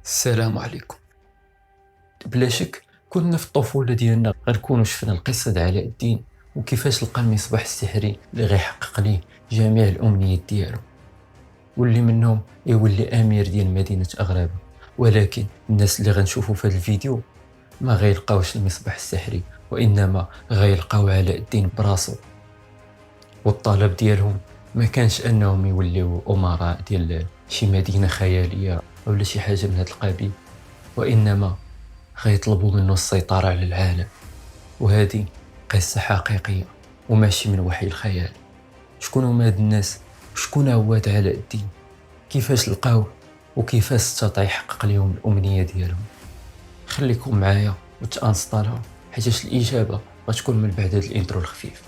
السلام عليكم. بلا شك كنا في الطفولة ديالنا غنكونوا شفنا القصة د علاء الدين وكيفاش لقى المصباح السحري اللي غيحقق ليه جميع الأمنيات ديالو، واللي منهم يولي أمير ديال مدينة أغرابة. ولكن الناس اللي غنشوفوا في هذا الفيديو ما غيلقاوش المصباح السحري، وإنما غيلقاو علاء الدين براسو. والطلب ديالهم ما كانش أنهم يوليو أمراء ديال شي مدينة خيالية ولا شي حاجة من هذا القبيل، وإنما غيطلبوا منه السيطرة على العالم. وهذه قصة حقيقية وماشي من وحي الخيال. شكون هما هاد الناس؟ شكون هو هاد علاء الدين؟ كيفاش لقاوه؟ وكيفاش استطاع يحقق لهم الأمنية ديالهم؟ خليكم معايا وتانسطالها، حيت الإجابة غتكون من بعد هاد الانترو الخفيف.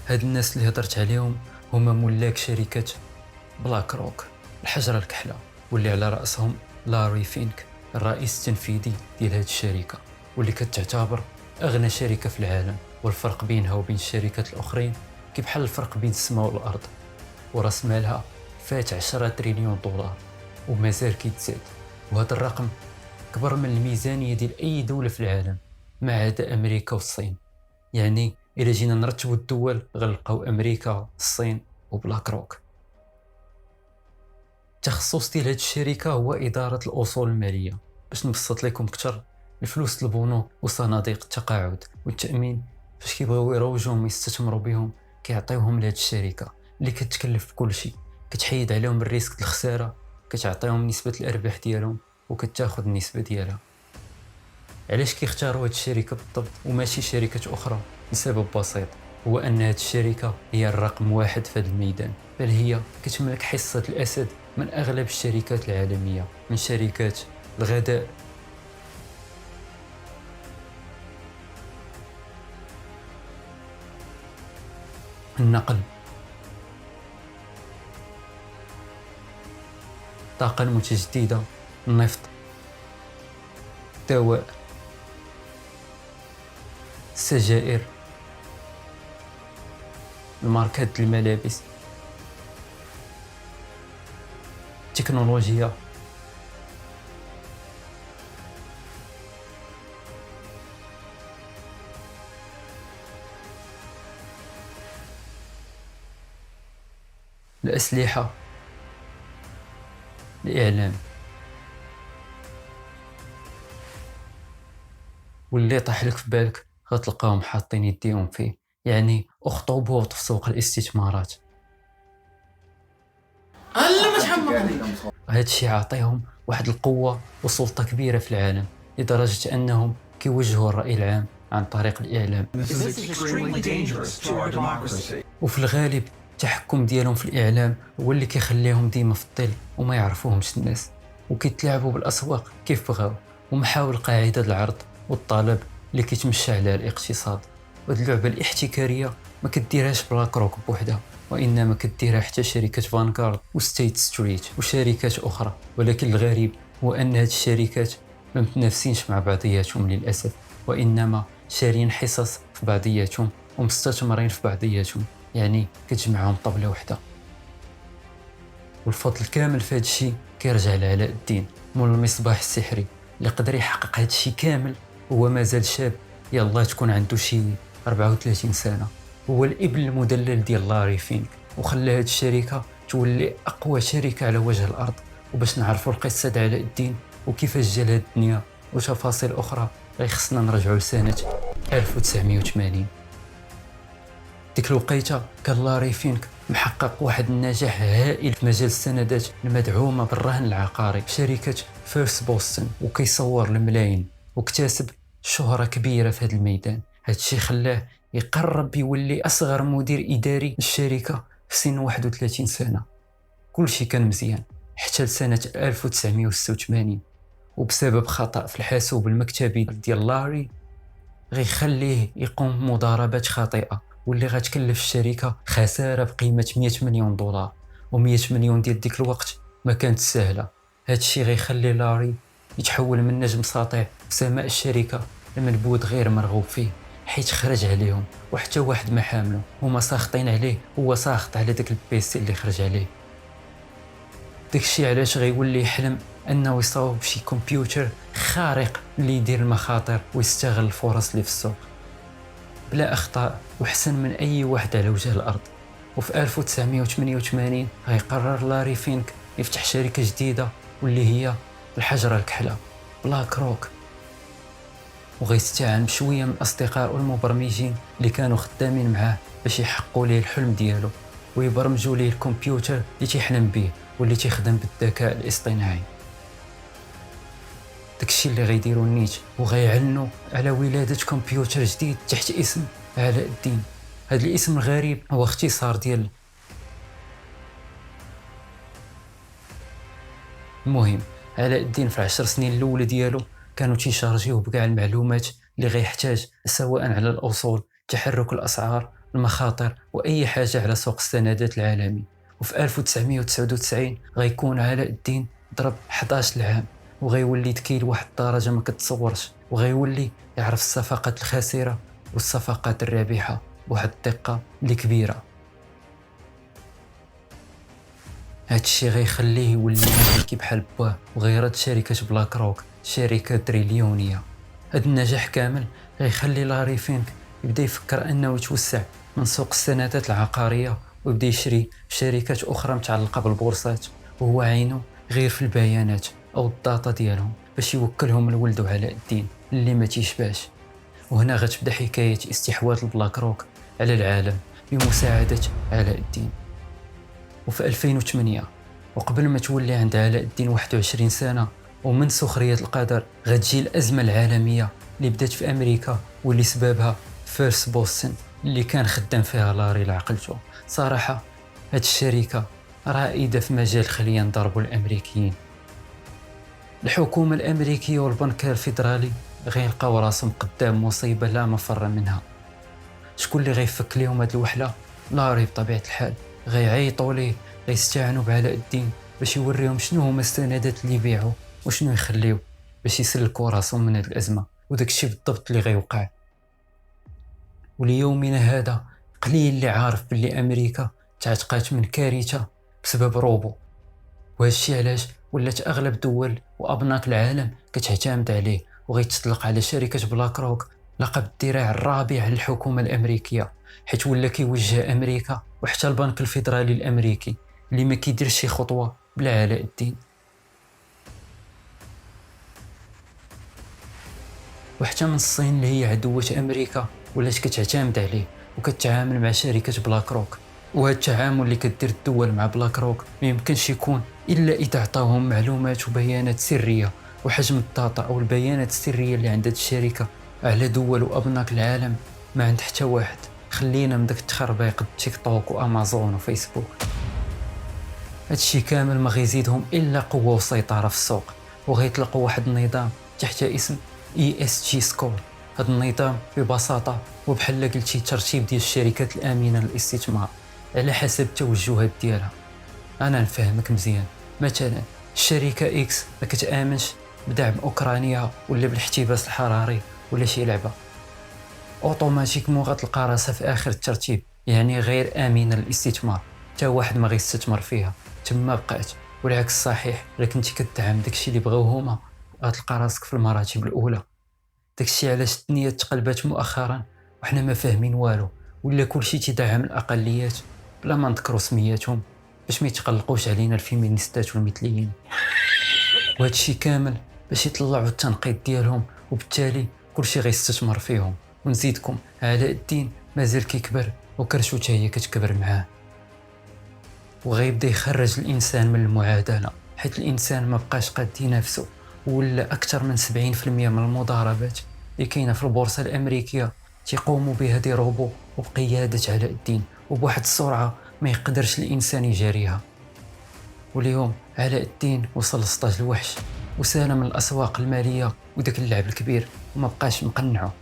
هاد الناس اللي هضرت عليهم هما ملاك شركة بلاك روك، الحجرة الكحلة، واللي على رأسهم لاري فينك، الرئيس التنفيذي ديال هاد الشركة، واللي كتعتبر أغنى شركة في العالم. والفرق بينها وبين الشركات الأخرين كيبحال الفرق بين السماء والأرض. وراس مالها فات 10 تريليون دولار ومازال كيتزاد، وهذا الرقم كبر من الميزانية ديال أي دولة في العالم ما عدا أمريكا والصين. يعني إلا جينا نرتبوا الدول غنلقاو أمريكا، الصين وبلاك روك. التخصص ديال هاد الشركة هو إدارة الأصول المالية. باش نبسط لكم أكثر، الفلوس البنوك وصناديق التقاعد والتأمين فاش كيبغيو يروجوهم ويستثمروا بهم كيعطيوهم لهاد الشركة اللي كتكلف بكل شيء، كتحيد عليهم الريسك د الخسارة، كتعطيهم نسبة الأرباح ديالهم وكتاخذ النسبة ديالها. علاش كيختاروا هاد الشركة بالضبط وماشي شركة أخرى؟ لسبب بسيط، هو أن هاد الشركة هي الرقم واحد في هذا الميدان، بل هي كتملك حصة الأسد من أغلب الشركات العالمية، من شركات الغذاء، النقل، الطاقة المتجددة، النفط، الدواء، السجائر، الماركات الملابس، التكنولوجيا، الأسلحة، الإعلام. واللي طاح لك في بالك غتلقاهم حاطين يديهم فيه، يعني أخطبوط في سوق الاستثمارات. هذا الشيء عطيهم واحد القوة وسلطة كبيرة في العالم، لدرجة أنهم كيوجهوا الرأي العام عن طريق الإعلام. وفي الغالب التحكم ديالهم في الإعلام هو اللي كيخليهم ديما في الظل وما يعرفوهمش الناس، وكيتلاعبوا بالأسواق كيف بغاو، ومحاول قاعدة العرض والطلب اللي كيتمشى على الاقتصاد. وهاد اللعبة الاحتكارية ما كديرهاش بلاك روك بوحدها، وإنما كديرها حتى شركة فانغارد وستيت ستريت وشركات أخرى. ولكن الغريب هو أن هاد الشركات ما متنافسينش مع بعضياتهم للأسف، وإنما شارين حصص في بعضياتهم ومستثمرين في بعضياتهم، يعني كتجمعهم طبلة وحدة. والفضل كامل في هاد الشيء كيرجع لعلاء الدين، مول المصباح السحري اللي قدر يحقق هاد الشيء كامل. هو مازال شاب، يلا تكون عنده شي 34 سنة. هو الابن المدلل ديال لاري فينك، وخلى هاد الشركة تولي أقوى شركة على وجه الأرض. وباش نعرفوا القصة د علاء الدين وكيفاش جا لهاد الدنيا وتفاصيل أخرى غيخصنا نرجعوا لسنة 1980. ديك الوقيته كان لاري فينك محقق واحد النجاح هائل في مجال السندات المدعومة بالرهن العقاري في شركة فيرست بوستون، وكيصور الملايين واكتسب شهرة كبيرة في هذا الميدان. هذا الشيء خلاه يقرب يولي أصغر مدير إداري للشركة في سن 31 سنة. كل شيء كان مزيان حتى لسنة 1986، وبسبب خطأ في الحاسوب المكتبي ديال لاري غيخليه يقوم بمضاربات خاطئة، واللي غتكلف الشركة خسارة بقيمة 100 مليون دولار. و100 مليون ديال ديك الوقت ما كانت سهلة. هاد الشيء غيخلي لاري يتحول من نجم ساطع في سماء الشركة لمنبوذ غير مرغوب فيه، حيت خرج عليهم وحتى واحد ما حامله، هما ساخطين عليه، هو ساخط على داك البيسي اللي خرج عليه. داكشي علاش غيولي يحلم انه يصاوب شي كمبيوتر خارق اللي يدير المخاطر ويستغل الفرص اللي في السوق بلا اخطاء وحسن من اي واحد على وجه الارض. وفي 1988 غيقرر لاري فينك يفتح شركة جديدة واللي هي الحجرة الكحلة بلاك روك، وغيستعان بشوية من أصدقائه المبرمجين اللي كانوا خدامين معاه باش يحققوا ليه الحلم ديالو ويبرمجوا ليه الكمبيوتر اللي تيحلم به واللي تيخدم بالذكاء الاصطناعي. داكشي اللي غيديروا نيت وغيعلنوا على ولادة كمبيوتر جديد تحت اسم علاء الدين. هذا الاسم الغريب هو اختصار ديال المهم علاء الدين في 10 سنين الاولى ديالو كانوا تيشارجيوه بكاع المعلومات اللي غيحتاج، سواء على الاصول، تحرك الاسعار، المخاطر، واي حاجه على سوق السندات العالمي. وفي 1999 غيكون علاء الدين ضرب 11 عام وغيولي ذكي لواحد الدرجه ما كتصورش، وغيولي يعرف الصفقات الخاسره والصفقات الرابحه بواحد الدقه اللي كبيره. هادشي غيخليه يولي ذكي بحال باه وغيرد شركه بلاك روك شركه تريليونيه. هاد النجاح كامل غيخلي لاري فينك يبدا يفكر انه يتوسع من سوق السندات العقاريه ويبدا يشري شركات اخرى متعلقه بالبورصات، وهو عينه غير في البيانات او الداتا ديالهم باش يوكلهم لولده علاء الدين اللي ما تيشباش. وهنا غتبدا حكايه استحواذ البلاك روك على العالم بمساعده علاء الدين. وفي 2008 وقبل ما تولي عند علاء الدين 21 سنة ومن سخرية القدر غتجي الأزمة العالمية اللي بدات في أمريكا واللي سببها فيرست بوستن اللي كان خدام فيها لاري لعقلته. صراحة هاد الشركة رائدة في مجال خلينا نضربوا الأمريكيين. الحكومة الأمريكية والبنك الفيدرالي غيلقاو راسهم قدام مصيبة لا مفر منها. شكون اللي غيفك ليهم هاد الوحلة؟ لاري بطبيعة الحال. غيعيطوا ليه، غيستعانوا بعلاء الدين باش يوريهم شنو هما السندات اللي يبيعوا وشنو يخليو باش يسلكوا راسهم من هذه الازمه. وداك الشيء بالضبط اللي غيوقع. وليومنا هذا قليل اللي عارف باللي امريكا تعتقات من كارثه بسبب روبو. وهذا الشيء علاش ولات اغلب دول وابناك العالم كتعتمد عليه، وغيتطلق على شركه بلاك روك لقب الذراع الرابع للحكومه الامريكيه، حيت ولا كيوجه امريكا وحتى البنك الفيدرالي الامريكي اللي ما كيديرش شي خطوه بلا علاء الدين. وحتى من الصين اللي هي عدوة امريكا ولات كتعتمد عليه وكتعامل مع شركه بلاك روك. وهذا التعامل اللي كدير الدول مع بلاك روك ما يمكنش يكون الا اذا عطاوهم معلومات وبيانات سريه، وحجم الداتا او البيانات السريه اللي عند هذه الشركه على دول وابناك العالم ما عند حتى واحد. خلينا من داك التخربيق تيك توك وامازون وفيسبوك. هادشي كامل ما غيزيدهم الا قوه وسيطره في السوق، وغيطلقوا واحد النظام تحت اسم ESG سكور. هذا النظام ببساطه وبحال قلتي ترتيب ديال الشركات الامنه للاستثمار على حسب التوجهات ديالها. انا نفهمك مزيان، مثلا الشركه اكس ما كتامنش بدعم اوكرانيا ولا بالاحتباس الحراري ولا شي لعبه، اوتوماتيكمون غتلقى راسها في اخر الترتيب، يعني غير امنه للاستثمار، حتى واحد ما غيستثمر فيها، تما بقات. والعكس صحيح، الا كنتي كدعم داكشي اللي بغاو هما غتلقى راسك في المراتب الاولى. داكشي علاش الدنيا تقلبات مؤخرا وحنا ما فاهمين والو، ولا كلشي تيدعم الاقليات بلا ما نذكروا سمياتهم باش ما يتقلقوش علينا الفيمينيستات والمثليين. وهادشي كامل باش يطلعوا التنقيط ديالهم، وبالتالي كلشي غيستثمر فيهم. ونزيدكم علاء الدين مازال كيكبر وكرشو حتى هي كتكبر معاه، وغيبدا يخرج الانسان من المعادله، حيت الانسان ما بقاش قاد ينافسو، ولا اكثر من 70% من المضاربات اللي كاينه في البورصه الامريكيه تيقوموا بها دي روبو وبقياده علاء الدين وبواحد السرعه ما يقدرش الانسان يجاريها. واليوم علاء الدين وصل لسطاج الوحش وسال من الاسواق الماليه وداك اللعب الكبير وما بقاش مقنعه،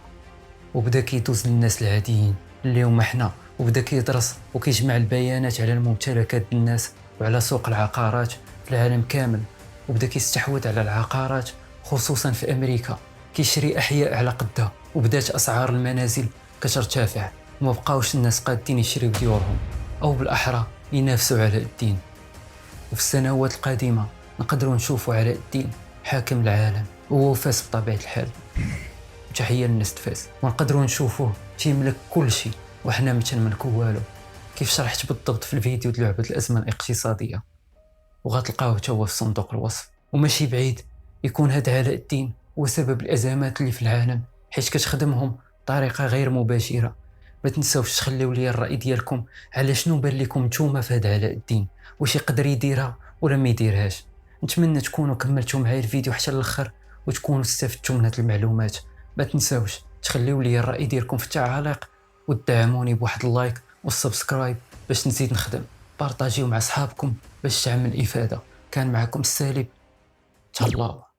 وبدا كيدوز للناس العاديين اللي هما حنا، وبدا كيدرس وكيجمع البيانات على الممتلكات الناس وعلى سوق العقارات في العالم كامل، وبدا كيستحوذ على العقارات خصوصا في امريكا كيشري احياء على قدها، وبدات اسعار المنازل كترتفع، وما بقاوش الناس قادين يشريو ديورهم، او بالاحرى ينافسوا علاء الدين. وفي السنوات القادمه نقدروا نشوفوا علاء الدين حاكم العالم وهو فاس بطبيعه الحال، تحيه للناس تفاس، ونقدروا نشوفوه تيملك كل شيء وحنا ما تنملكوا والو، كيف شرحت بالضبط في الفيديو ديال لعبه الازمه الاقتصاديه، وغتلقاوه حتى هو في صندوق الوصف. وماشي بعيد يكون هذا علاء الدين هو سبب الازمات اللي في العالم، حيت كتخدمهم بطريقه غير مباشره. ما تنساوش تخليو لي الراي ديالكم على شنو بان لكم نتوما في هذا علاء الدين، واش يقدر يديرها ولا ما يديرهاش. نتمنى تكونوا كملتوا معايا الفيديو حتى الاخر وتكونوا استفدتوا من هذه المعلومات. ما تنساوش تخليو لي الراي ديالكم في التعاليق، وتدعموني بواحد اللايك والسبسكرايب باش نزيد نخدم. بارطاجيو مع صحابكم باش تعم الافاده. كان معكم السالب، تهلاو.